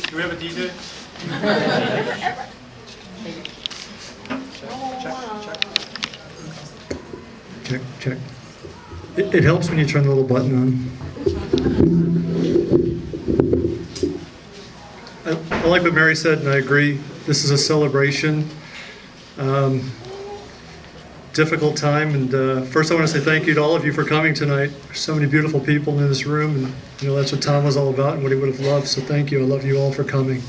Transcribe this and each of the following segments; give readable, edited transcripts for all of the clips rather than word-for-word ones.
Do we have a DJ? Check, check. It helps when you turn the little button on. I like what Mary said, and I agree. This is a celebration. Difficult time, and first I want to say thank you to all of you for coming tonight. There's so many beautiful people in this room, and that's what Tom was all about and what he would have loved, so thank you. I love you all for coming.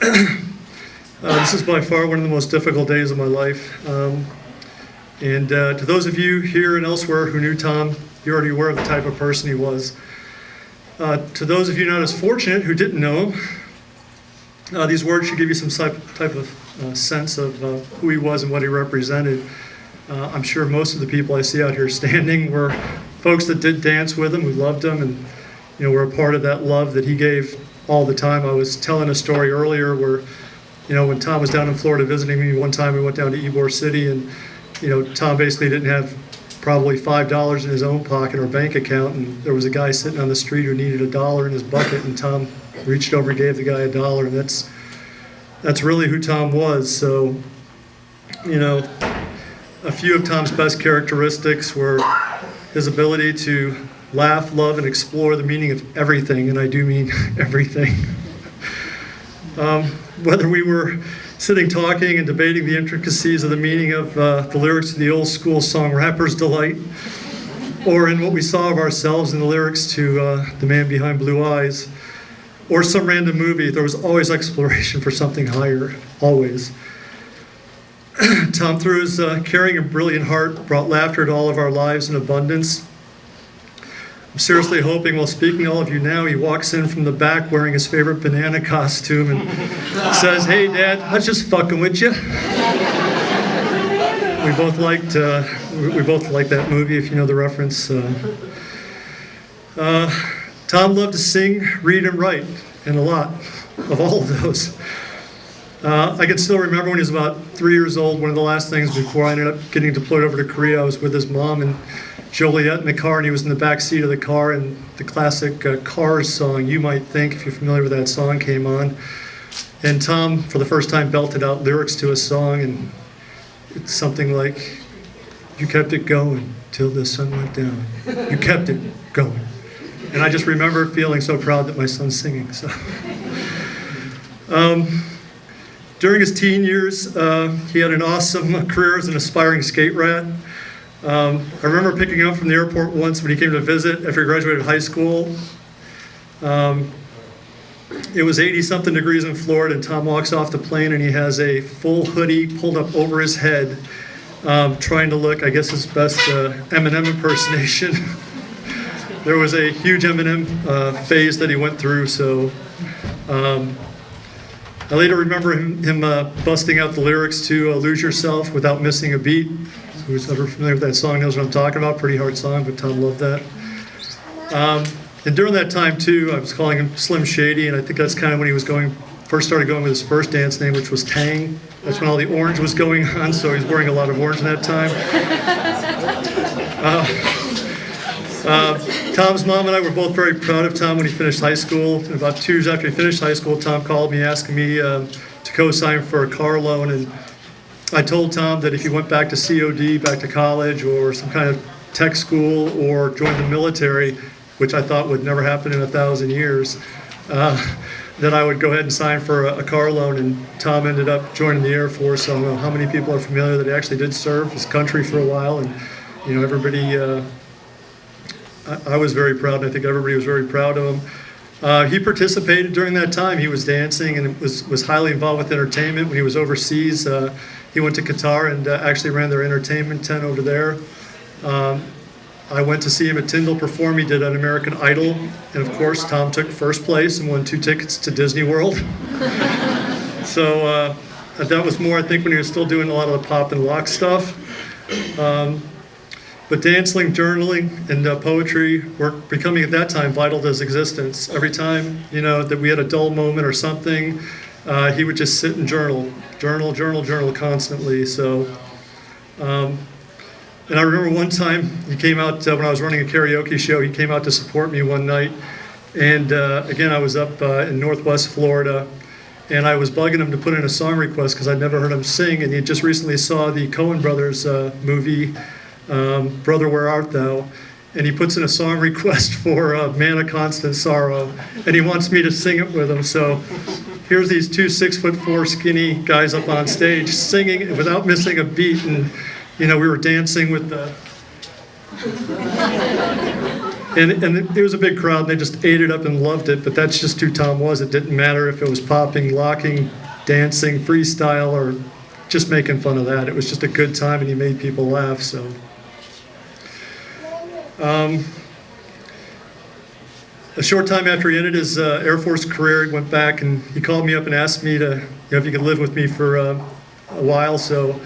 This is by far one of the most difficult days of my life. And to those of you here and elsewhere who knew Tom, you're already aware of the type of person he was. To those of you not as fortunate who didn't know him, these words should give you some type of sense of who he was and what he represented. I'm sure most of the people I see out here standing were folks that did dance with him, who loved him, and were a part of that love that he gave all the time. I was telling a story earlier where, when Tom was down in Florida visiting me one time, we went down to Ybor City, and Tom basically didn't have probably $5 in his own pocket or bank account, and there was a guy sitting on the street who needed $1 in his bucket, and Tom reached over and gave the guy $1, and that's really who Tom was. So, a few of Tom's best characteristics were his ability to laugh, love, and explore the meaning of everything, and I do mean everything. Whether we were sitting talking and debating the intricacies of the meaning of the lyrics to the old school song Rapper's Delight, or in what we saw of ourselves in the lyrics to The Man Behind Blue Eyes, or some random movie, there was always exploration for something higher, always. Tom, through his caring and brilliant heart, brought laughter to all of our lives in abundance. I'm seriously hoping, while speaking to all of you now, he walks in from the back wearing his favorite banana costume and says, "Hey, Dad, I was just fucking with you." We both liked that movie, if you know the reference. Tom loved to sing, read, and write, and a lot of all of those. I can still remember when he was about 3 years old, one of the last things before I ended up getting deployed over to Korea, I was with his mom and Joliet in the car, and he was in the back seat of the car, and the classic Cars song, You Might Think, if you're familiar with that song, came on. And Tom, for the first time, belted out lyrics to a song, and it's something like, "You kept it going till the sun went down. You kept it going." And I just remember feeling so proud that my son's singing. So, during his teen years, he had an awesome career as an aspiring skate rat. I remember picking him up from the airport once when he came to visit after he graduated high school. It was 80-something degrees in Florida, and Tom walks off the plane, and he has a full hoodie pulled up over his head, trying to look, I guess, his best Eminem impersonation. There was a huge Eminem phase that he went through, so I later remember him busting out the lyrics to Lose Yourself Without Missing a Beat. Who's ever familiar with that song knows what I'm talking about. Pretty hard song, but Tom loved that. And during that time, too, I was calling him Slim Shady, and I think that's kind of when he was first started going with his first dance name, which was Tang. That's when all the orange was going on, so he was wearing a lot of orange in that time. Tom's mom and I were both very proud of Tom when he finished high school. And about 2 years after he finished high school, Tom called me asking me to co-sign for a car loan, and I told Tom that if he went back to COD, back to college, or some kind of tech school, or joined the military, which I thought would never happen in 1,000 years, that I would go ahead and sign for a car loan. And Tom ended up joining the Air Force. I don't know how many people are familiar that he actually did serve his country for a while, and everybody. I was very proud, and I think everybody was very proud of him. He participated during that time. He was dancing and was highly involved with entertainment. When he was overseas, he went to Qatar and actually ran their entertainment tent over there. I went to see him at Tyndall perform. He did an American Idol, and of course, Tom took first place and won 2 tickets to Disney World. So that was more, I think, when he was still doing a lot of the pop and lock stuff. But dancing, journaling, and poetry were becoming at that time vital to his existence. Every time, that we had a dull moment or something, he would just sit and journal constantly. So, and I remember one time he came out when I was running a karaoke show. He came out to support me one night, And again, I was up in Northwest Florida, and I was bugging him to put in a song request because I'd never heard him sing, and he just recently saw the Coen Brothers movie, Brother, Where Art Thou? And he puts in a song request for Man of Constant Sorrow, and he wants me to sing it with him. So here's these two 6'4" skinny guys up on stage singing without missing a beat, and we were dancing with the... And it was a big crowd, and they just ate it up and loved it, but that's just who Tom was. It didn't matter if it was popping, locking, dancing, freestyle, or just making fun of that. It was just a good time, and he made people laugh, so... A short time after he ended his Air Force career, he went back and he called me up and asked me to, if he could live with me for a while. So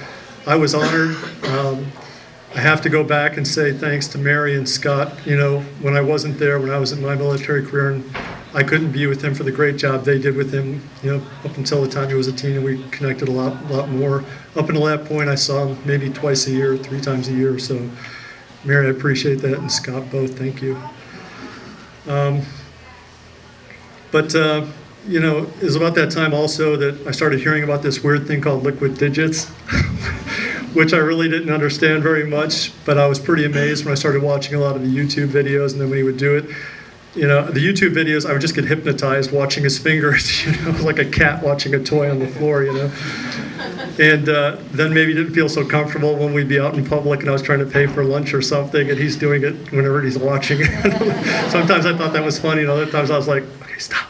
I was honored. I have to go back and say thanks to Mary and Scott. When I wasn't there, when I was in my military career, and I couldn't be with him for the great job they did with him. Up until the time he was a teen, and we connected a lot more. Up until that point, I saw him maybe twice a year, 3 times a year. So. Mary, I appreciate that, and Scott both, thank you. It was about that time also that I started hearing about this weird thing called liquid digits, which I really didn't understand very much, but I was pretty amazed when I started watching a lot of the YouTube videos, and then when he would do it, the YouTube videos, I would just get hypnotized watching his fingers, like a cat watching a toy on the floor, And then maybe didn't feel so comfortable when we'd be out in public and I was trying to pay for lunch or something, and he's doing it whenever he's watching it. Sometimes I thought that was funny, and other times I was like, okay, stop.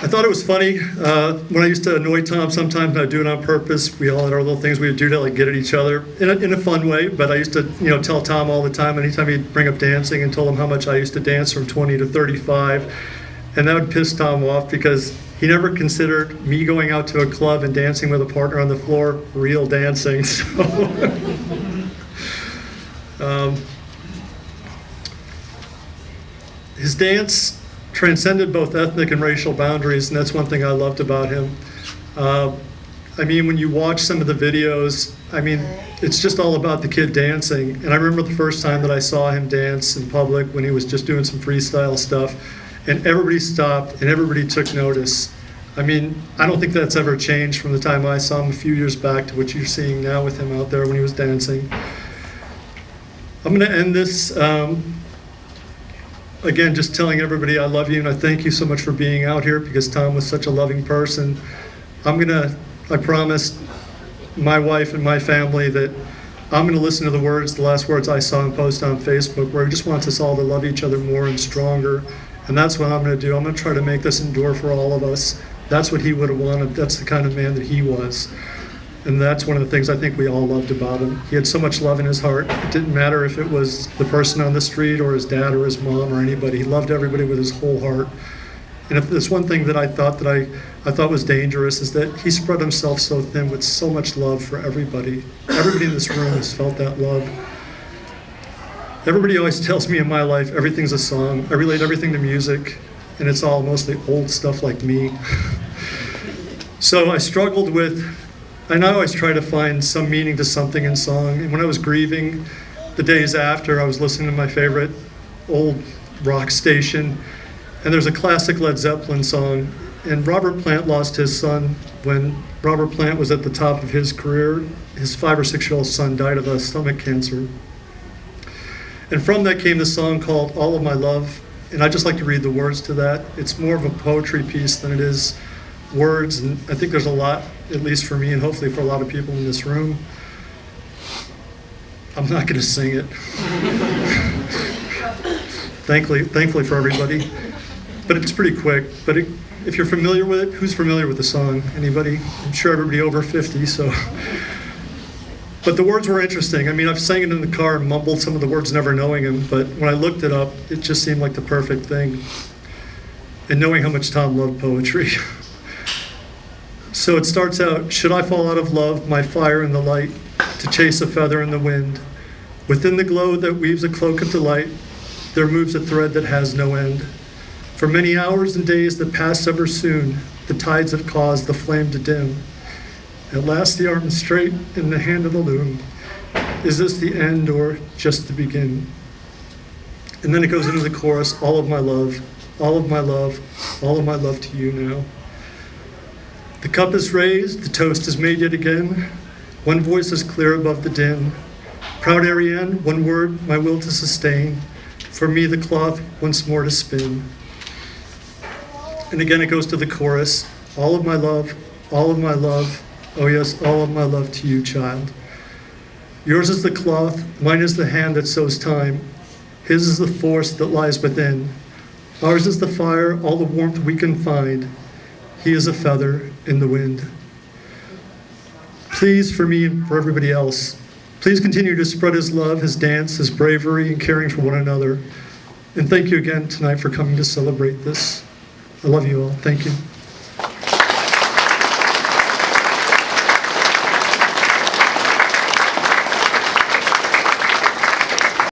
I thought it was funny when I used to annoy Tom. Sometimes I'd do it on purpose. We all had our little things we would do to get at each other in a fun way. But I used to tell Tom all the time, anytime he'd bring up dancing, and told him how much I used to dance from 20 to 35, and that would piss Tom off because he never considered me going out to a club and dancing with a partner on the floor real dancing. So. His dance transcended both ethnic and racial boundaries, and that's one thing I loved about him. When you watch some of the videos, it's just all about the kid dancing. And I remember the first time that I saw him dance in public when he was just doing some freestyle stuff, and everybody stopped and everybody took notice. I don't think that's ever changed from the time I saw him a few years back to what you're seeing now with him out there when he was dancing. I'm going to end this again, just telling everybody I love you and I thank you so much for being out here, because Tom was such a loving person. I promised my wife and my family that I'm going to listen to the last words I saw him post on Facebook, where he just wants us all to love each other more and stronger. And that's what I'm going to do. I'm going to try to make this endure for all of us. That's what he would have wanted. That's the kind of man that he was. And that's one of the things I think we all loved about him. He had so much love in his heart. It didn't matter if it was the person on the street or his dad or his mom or anybody. He loved everybody with his whole heart. And if there's one thing that I thought was dangerous, is that he spread himself so thin with so much love for everybody. Everybody in this room has felt that love. Everybody always tells me in my life, everything's a song. I relate everything to music, and it's all mostly old stuff like me. So I struggled with, and I always try to find some meaning to something in song. And when I was grieving, the days after, I was listening to my favorite old rock station, and there's a classic Led Zeppelin song. And Robert Plant lost his son when Robert Plant was at the top of his career. His 5 or 6-year-old son died of a stomach cancer. And from that came the song called All of My Love. And I just like to read the words to that. It's more of a poetry piece than it is words. And I think there's a lot, at least for me and hopefully for a lot of people in this room. I'm not going to sing it. Thankfully for everybody. But it's pretty quick. But if you're familiar with it, who's familiar with the song? Anybody? I'm sure everybody over 50, so. But the words were interesting. I've sang it in the car and mumbled some of the words never knowing them, but when I looked it up, it just seemed like the perfect thing. And knowing how much Tom loved poetry. So it starts out, should I fall out of love, my fire in the light, to chase a feather in the wind? Within the glow that weaves a cloak of delight, there moves a thread that has no end. For many hours and days that pass ever soon, the tides have caused the flame to dim. At last the arm is straight in the hand of the loom. Is this the end or just the begin? And then it goes into the chorus, all of my love, all of my love, all of my love to you now. The cup is raised, the toast is made yet again. One voice is clear above the din. Proud Ariane, one word, my will to sustain. For me the cloth once more to spin. And again it goes to the chorus, all of my love, all of my love, oh yes, all of my love to you, child. Yours is the cloth, mine is the hand that sews time. His is the force that lies within. Ours is the fire, all the warmth we can find. He is a feather in the wind. Please, for me and for everybody else, please continue to spread his love, his dance, his bravery, and caring for one another. And thank you again tonight for coming to celebrate this. I love you all. Thank you.